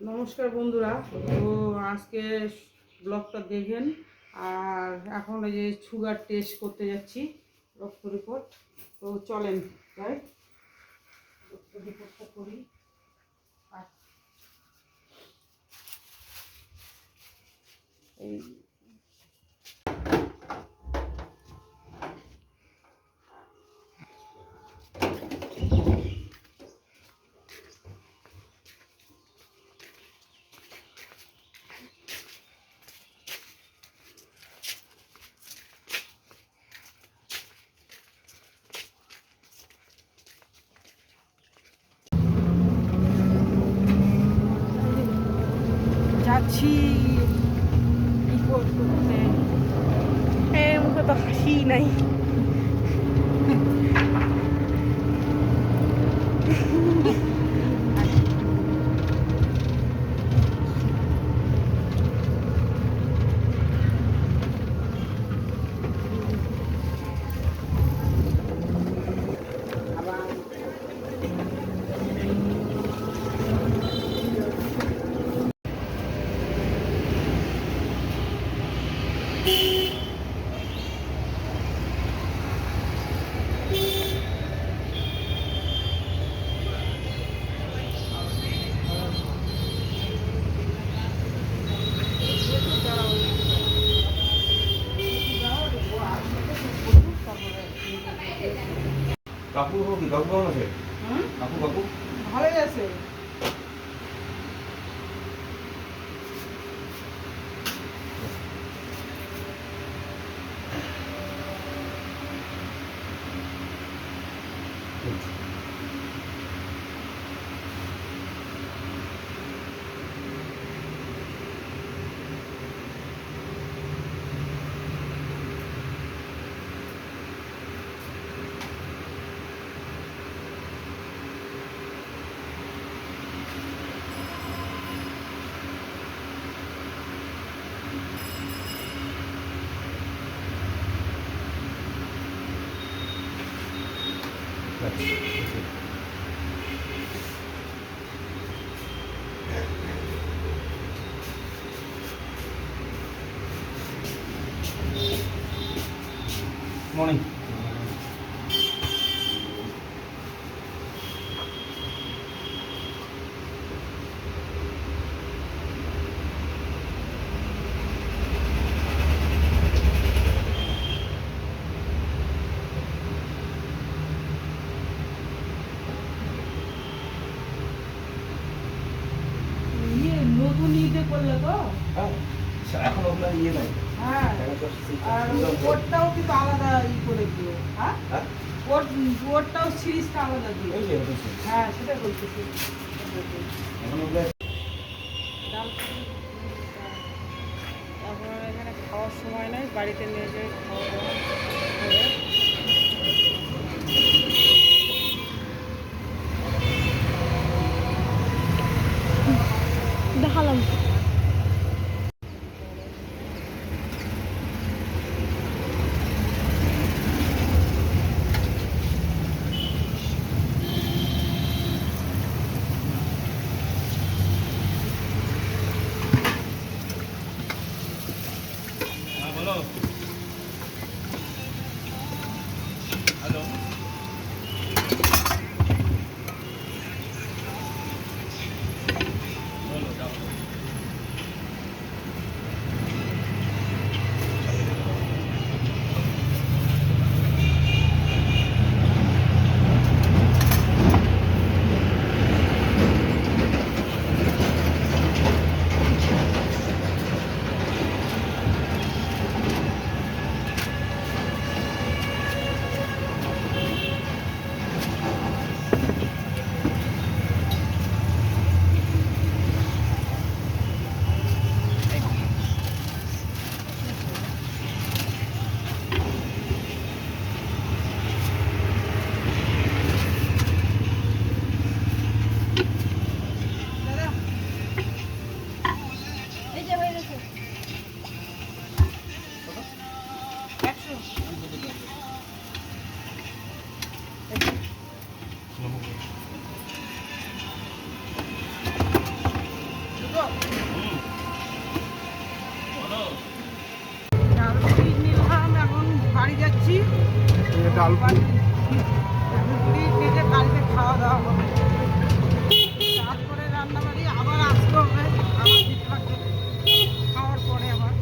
নমস্কার বন্ধুরা। তো আজকে ব্লগটা দেখেন। আর এখন এই যে সুগার টেস্ট করতে যাচ্ছি, রক্ত রিপোর্ট। তো চলেন যাই, রক্ত রিপোর্টটা করি। আর এই যাচ্ছি রিপোর্ট করতে। মুখে তো হাসি নাই। কাকু কি কাকু কেমন আছে? কাকু কাকু ভালোই আছে। মর্নিং। নতুন ইতে করলে তো? হ্যাঁ, এখন ওগুলো ইয়ে নাই। হ্যাঁ, আর কোডটাও কিন্তু আলাদা করে দিও। হ্যাঁ, কোডটাও সিরিজটা আলাদা দিও। এই যে হচ্ছে হ্যাঁ, সেটা বলতেছি। এখন ওগুলো তারপর এখানে খাওয়ার সময় নেই, বাড়িতে নিয়ে যাই খাওয়া দাওয়া করে। দেখালাম। বলো। হ্যালো। বলো, যাও। আবার নিজে বাড়িতে খাওয়া দাওয়া হবে, তারপরে রান্না বাড়ি আবার আসতে হবে, আবার দিতে লাগবে খাওয়ার পরে আবার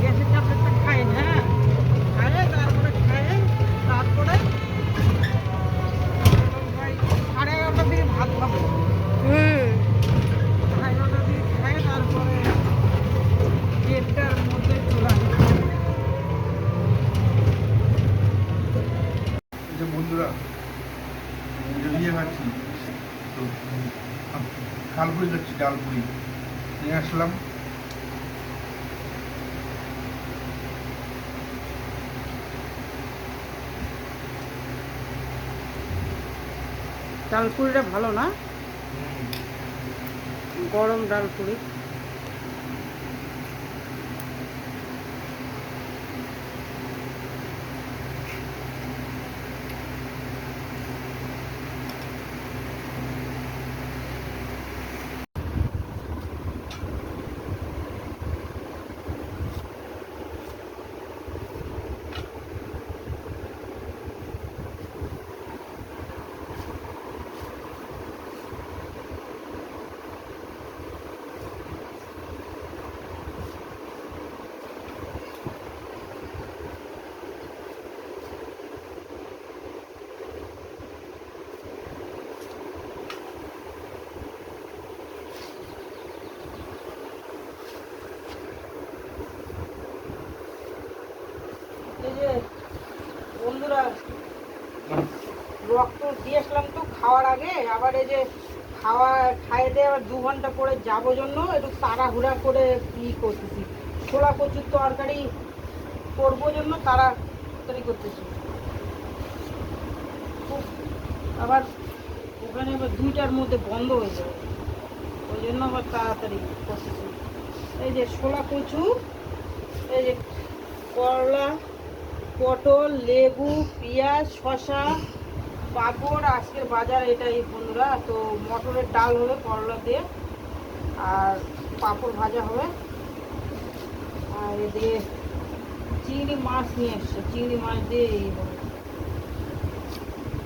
গ্যাসের ট্যাবলেটটা খাই, হ্যাঁ খাইয়ে তারপরে ভাই 11:30টার দিকে ভাত খাবো। 11:30টার দিকে খাই, তারপরে 1:30টার মধ্যে চলে আসবো। যে বন্ধুরা নিয়ে খাচ্ছি তো ডালপুরি খাচ্ছি, ডালপুরি নিয়ে আসলাম। ডালপুরিটা ভালো না, গরম ডালপুরি। এই যে বন্ধুরা রক্ত দিয়ে আসলাম তো খাওয়ার আগে, আবার এই যে খাইয়ে দিয়ে আবার 2 ঘন্টা পরে যাবো জন্য একটু তাড়াহুড়া করে করতেছি, ছোলা কচুর তরকারি করবো জন্য তাড়াতাড়ি করতেছি। আবার ওখানে আবার 2টার মধ্যে বন্ধ হয়ে যাবে, ওই জন্য আবার তাড়াতাড়ি করতেছি। এই যে ছোলা কচু, এই যে করলা, পটল, লেবু, পেঁয়াজ, শসা, পাঁপড়, আজকের বাজার এটাই বন্ধুরা। তো মটরের ডাল হবে করলা দিয়ে, আর পাঁপড় ভাজা হবে, আর এদিকে চিংড়ি মাছ নিয়ে এসছে, চিংড়ি মাছ দিয়ে এই হবে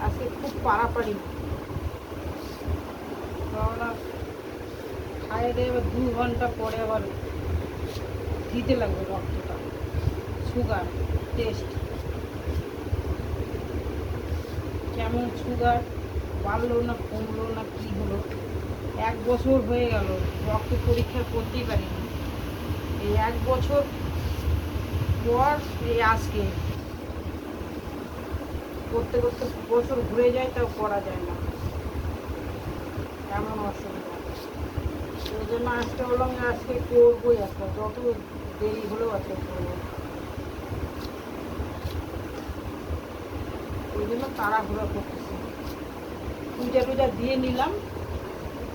আজকে। খুব পাড়াপাড়ি করলা খাইয়ে দিয়ে এবার 2 ঘন্টা পরে আবার দিতে লাগবে রক্তটা, সুগার টেস্ট কেমন, সুগার বাড়লো না কমলো না কী হলো। 1 বছর হয়ে গেল রক্ত পরীক্ষা করতেই পারিনি, এই 1 বছর পর এই আজকে করতে করতে বছর ঘুরে যায়, তাও করা যায় না, এমন অসুবিধা। ওই জন্য আজকে বললাম আজকে করবোই, একটা যত দেরি হলেও আজকে করবো, ওই জন্য তাড়াহুড়া করতেছি। পূজা টুজা দিয়ে নিলাম,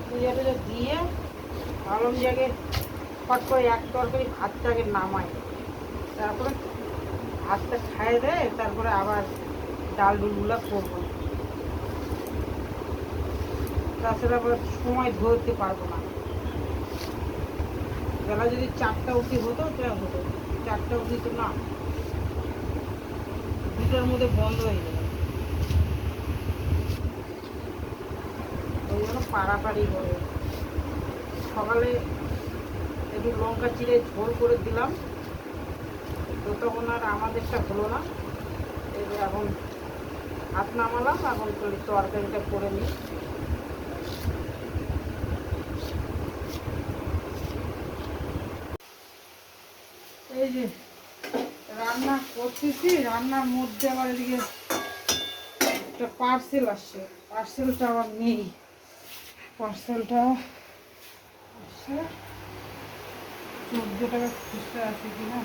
পূজা টুজা দিয়ে আলম জায়গায় ফট করে এক তরকারি ভাতটাকে নামাই, তারপরে ভাতটা খাইয়ে দেয়, তারপরে আবার ডাল ডুলগুলো করবো, তাছাড়া আবার সময় ধরতে পারবো না। বেলা যদি 4টা অবধি হতো তা হতো, 4টা অবধি তো না, 2টার মধ্যে বন্ধ হয়ে যাবে, ওই জন্য পাড়াপাড়ি করে। সকালে একটু লঙ্কা চিড়ে ঝোল করে দিলাম, তো তখন আর আমাদেরটা হলো না, এবার এখন হাত নামালাম, এখন তরকারিটা করে নিই। এই যে রান্না করতেছি, রান্নার মধ্যে আবার এদিকে একটা পার্সেল আসছে, পার্সেলটা আবার নেই, পার্সেলটা আসছে 14 টাকা খুচরা আছে কিনা।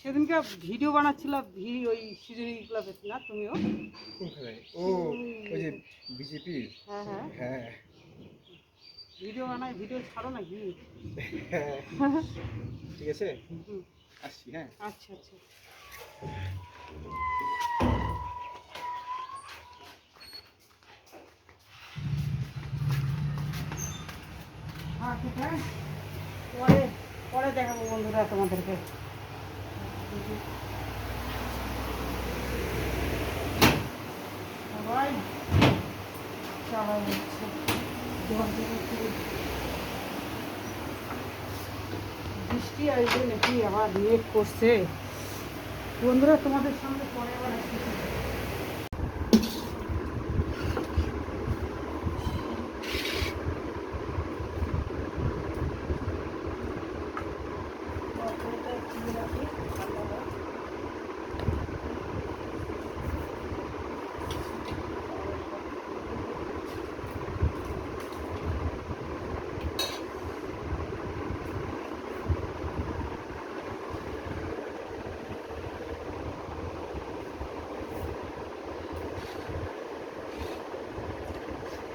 সেদিনকে ভিডিও বানাচ্ছিলাম ওই সিজুরি ক্লাবে না তুমিও? কোনখানে? ও ওই যে বিজেপির। হ্যাঁ হ্যাঁ, হ্যাঁ ভিডিও বানাই, ভিডিও ছাড়ো নাকি? হ্যাঁ ঠিক আছে, হুম, আসছি। হ্যাঁ আচ্ছা আচ্ছা। হ্যাঁ ঠিক আছে, পরে পরে দেখাবো বন্ধুরা তোমাদেরকে। সবাই চালা হচ্ছে, জল দিচ্ছে। বৃষ্টি আসবে নাকি আবার মেঘ করছে। বন্ধুরা তোমাদের সঙ্গে পরে আবার আসতেছি।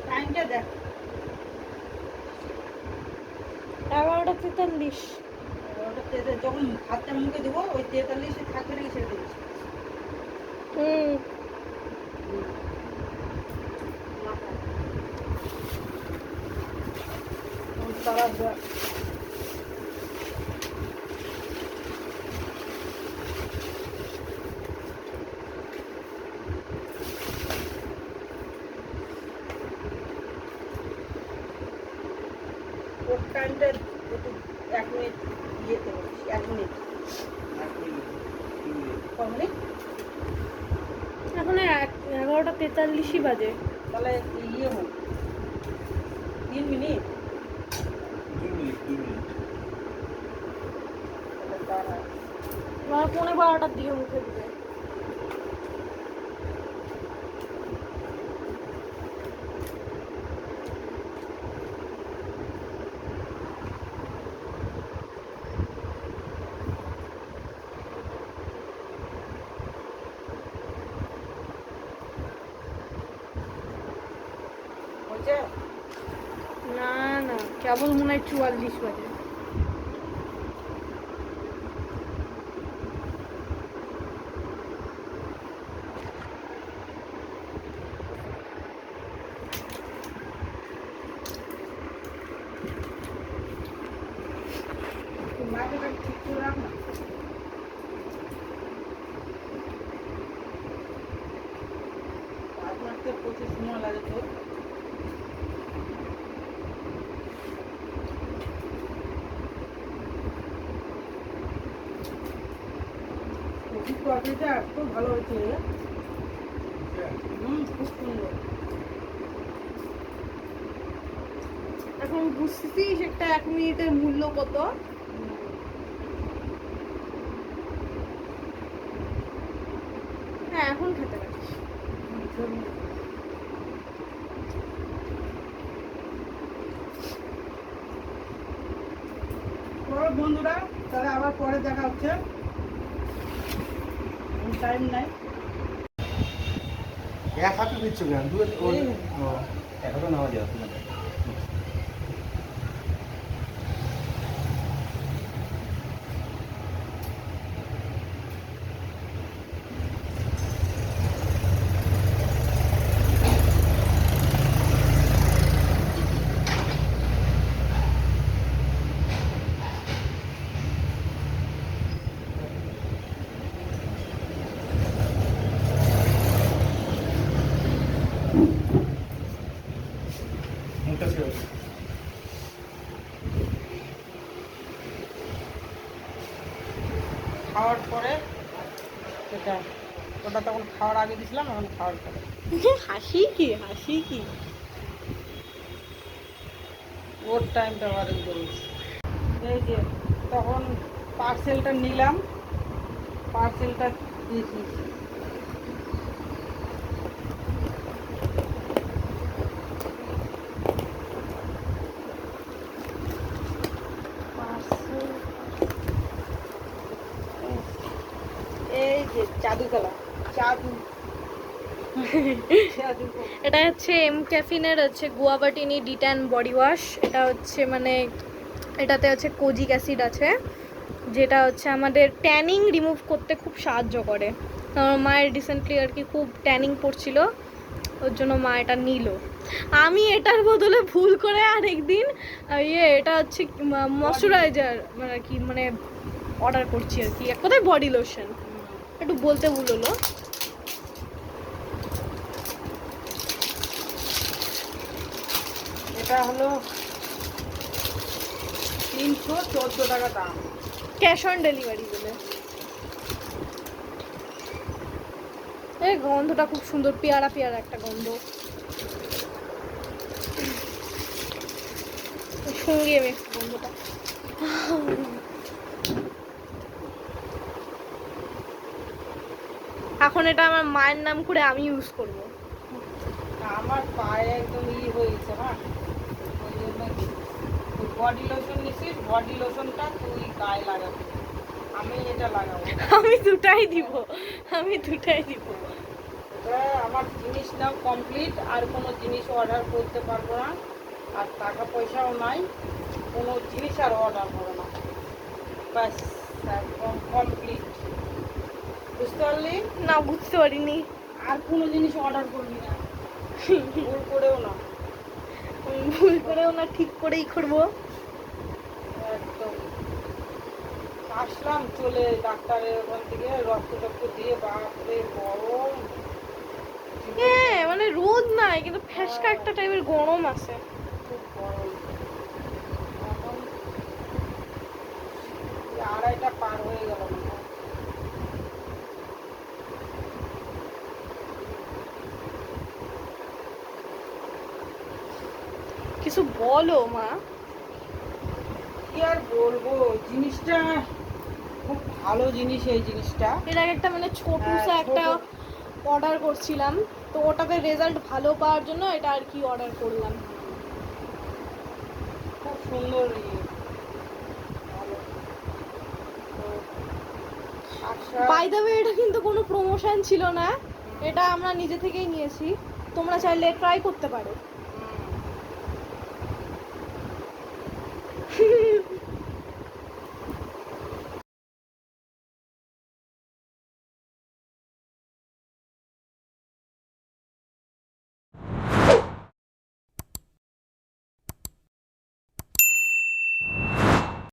টাইমটা দেখ, 11:43। যখন ভাতটা মুখে দেবো ওই 43-এ থাকবে নাকি সেটা দেখিস। হুম। তারা ওর টাইমটা একটু 1 মিনিট ইয়েতে বলিস, 1 মিনিট। ক মিনিট? এখন 11:43 বাজে। তাহলে ইয়ে হোক 3 মিনিট। 2 মিনিট। তাহলে দাঁড়া। আমার 11:15টার দিকে মুখে দিবে। হয়েছে? না না, কেবল মনে হয় 44 বাজে। মাইকেটা ঠিক করে রাখ না। মারতে প্রচুর সময় লাগে তোর। কফির তরকারিটা এত ভালো হয়েছে। খুব সুন্দর। এখন বুঝতেছিস একটা 1 মিনিটের মূল্য কত? হ্যাঁ, এখন খেতে পারিস। পরে বন্ধুরা তাহলে আবার পরে দেখা হচ্ছে, টাইম নাই। এক হাতে দিচ্ছ কেন? দু এখনো নেওয়া যায় অসুবিধা নেই। মুখটা ছিল খাওয়ার পরে এটা, ওটা তখন খাওয়ার আগে দিছিলাম, এখন খাওয়ার পরে। হাসি কি হাসি কি? ওর টাইমটা বাড়ি করিস। এই যে তখন পার্সেলটা নিলাম, পার্সেলটা দিয়েছিস। যে জাদু খেলা জাদু জাদু এটা হচ্ছে এম ক্যাফিনের হচ্ছে গুয়াবাটিনি ডিট্যান বডি ওয়াশ। এটা হচ্ছে মানে এটাতে হচ্ছে কোজিক অ্যাসিড আছে, যেটা হচ্ছে আমাদের ট্যানিং রিমুভ করতে খুব সাহায্য করে। আমার মায়ের রিসেন্টলি আর কি খুব ট্যানিং পড়ছিল, ওর জন্য মা এটা নিল। আমি এটার বদলে ভুল করে আরেকদিন এটা হচ্ছে ময়শ্চারাইজার মানে আর কি মানে অর্ডার করছি আর কি, এক কথায় বডি লোশন, একটু বলতে ভুল হলো। এটা হলো 314 টাকা দাম। ক্যাশ অন ডেলিভারি বলে। এই গন্ধটা খুব সুন্দর, পেয়ারা পেয়ারা একটা গন্ধ, সঙ্গে মিক্স গন্ধটা। এখন এটা আমার মায়ের নাম করে আমি ইউজ করব। আমার পায়ে একদম হয়েছে না, ওই জন্য বডি লোশন নিছিস, বডি লোশনটা তুই গায়ে লাগাবি, আমি এটা লাগাবো। আমি দুটাই দিব, আমি দুটাই দিব। এটা আমার জিনিস নাও কমপ্লিট, আর কোনো জিনিস অর্ডার করতে পারবো না, আর টাকা পয়সাও নাই, কোনো জিনিস আর অর্ডার করবো না, ব্যাস একদম কমপ্লিট। বুঝতে পারলি? না বুঝতে পারিনি। আর কোনো জিনিস অর্ডার করবি না, ভুল করেও না, ভুল করেও না, ঠিক করেই করবো। একদম। আসলাম চলে ডাক্তারের ওখান থেকে রক্ত টক্ত দিয়ে, বাপরে গরম। হ্যাঁ মানে রোদ নাই কিন্তু ফ্যাসকা একটা টাইপের গরম আছে। খুব গরম। এখন 2:30টা পার হয়ে গেল মনে হয়। কিছু বলো মা। কি আর বলবো, জিনিসটা খুব ভালো জিনিস, এই জিনিসটা এর আগে একটা মানে ছোটসা হ্যাঁ, একটা ছোট। অর্ডার করছিলাম, তো ওটাতে রেজাল্ট ভালো পাওয়ার জন্য এটা আর কি অর্ডার করলাম। খুব সুন্দর ভালো। তো আচ্ছা, বাই দ্য ওয়ে এটা কিন্তু কোনো প্রমোশন ছিল না, এটা আমরা নিজে থেকেই নিয়েছি, তোমরা চাইলে ট্রাই করতে পারো।